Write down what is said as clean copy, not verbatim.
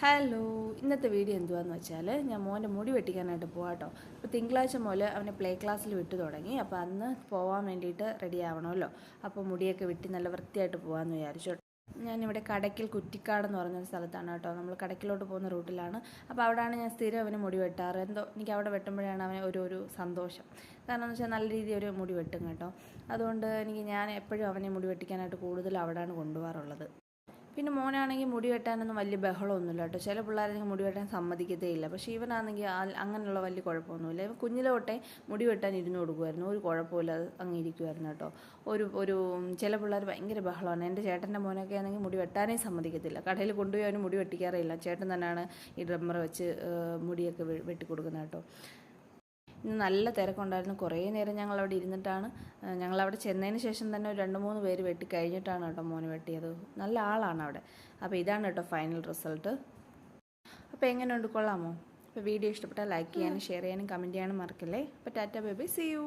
Hello, ഇന്നത്തെ video എന്തുവാന്ന് വെച്ചാൽ ഞാൻ മോൻ്റെ മുടി വെട്ടിക്കാനായിട്ട് പോകാം കേട്ടോ. അപ്പോൾ തിങ്കളാഴ്ച മുതൽ അവനെ പ്ലേ ക്ലാസ്സിൽ വിട്ടു തുടങ്ങി. അപ്പോൾ അന്ന് പോകാൻ വേണ്ടിയിട്ട് റെഡി ആവണമല്ലോ. അപ്പോൾ മുടിയൊക്കെ വെട്ടി നല്ല വൃത്തിയായിട്ട് പോകാമെന്ന് വിചാരിച്ചു. ഞാനിവിടെ കടയ്ക്കൽ കുറ്റിക്കാടെന്ന് പറഞ്ഞൊരു സ്ഥലത്താണ് കേട്ടോ. നമ്മൾ കടയ്ക്കലോട്ട് പോകുന്ന റൂട്ടിലാണ്. അപ്പോൾ അവിടെയാണ് ഞാൻ സ്ഥിരം അവന് മുടി വെട്ടാറ്. എന്തോ എനിക്ക് അവിടെ വെട്ടുമ്പോഴാണ് അവന് ഒരു സന്തോഷം. കാരണം എന്ന് വെച്ചാൽ നല്ല രീതിയിൽ ഒരു മുടി വെട്ടും കേട്ടോ. അതുകൊണ്ട് ഞാൻ എപ്പോഴും അവനെ മുടി വെട്ടിക്കാനായിട്ട് കൂടുതൽ അവിടെയാണ് കൊണ്ടുപോകാറുള്ളത്. പിന്നെ മോനാണെങ്കിൽ മുടി വെട്ടാനൊന്നും വലിയ ബഹളമൊന്നുമില്ല കേട്ടോ. ചില പിള്ളേരെങ്കിൽ മുടി വെട്ടാൻ സമ്മതിക്കത്തേ ഇല്ല. പക്ഷേ ഇവനാണെങ്കിൽ അങ്ങനെയുള്ള വലിയ കുഴപ്പമൊന്നുമില്ല. ഇവൻ കുഞ്ഞിലെ തൊട്ടേ മുടി വെട്ടാൻ ഇരുന്ന് കൊടുക്കുമായിരുന്നു. ഒരു കുഴപ്പമില്ല, അത് അങ്ങ് ഇരിക്കുമായിരുന്നു കേട്ടോ. ഒരു ചില പിള്ളേർ ഭയങ്കര ബഹളമാണ്. എൻ്റെ ചേട്ടൻ്റെ മോനൊക്കെ ആണെങ്കിൽ മുടി വെട്ടാനേ സമ്മതിക്കത്തില്ല. കടയിൽ കൊണ്ടുപോയി അവന് മുടി വെട്ടിക്കാറില്ല. ചേട്ടൻ തന്നെയാണ് ഈ ഡ്രമ്മർ വെച്ച് മുടിയൊക്കെ വെട്ടിക്കൊടുക്കുന്നത് കേട്ടോ. ഇന്ന് നല്ല തിരക്കുണ്ടായിരുന്നു. കുറേ നേരം ഞങ്ങളവിടെ ഇരുന്നിട്ടാണ് ഞങ്ങളവിടെ ചെന്നതിന് ശേഷം തന്നെ ഒരു 2-3 പേര് വെട്ടി കഴിഞ്ഞിട്ടാണ് കേട്ടോ മോന് വെട്ടിയത്. നല്ല ആളാണ് അവിടെ. അപ്പോൾ ഇതാണ് കേട്ടോ ഫൈനൽ റിസൾട്ട്. അപ്പോൾ എങ്ങനെയുണ്ട്, കൊള്ളാമോ? അപ്പോൾ വീഡിയോ ഇഷ്ടപ്പെട്ടാൽ ലൈക്ക് ചെയ്യാനും ഷെയർ ചെയ്യാനും കമൻറ്റ് ചെയ്യാനും മറക്കല്ലേ. അപ്പോൾ tata bye bye, see U.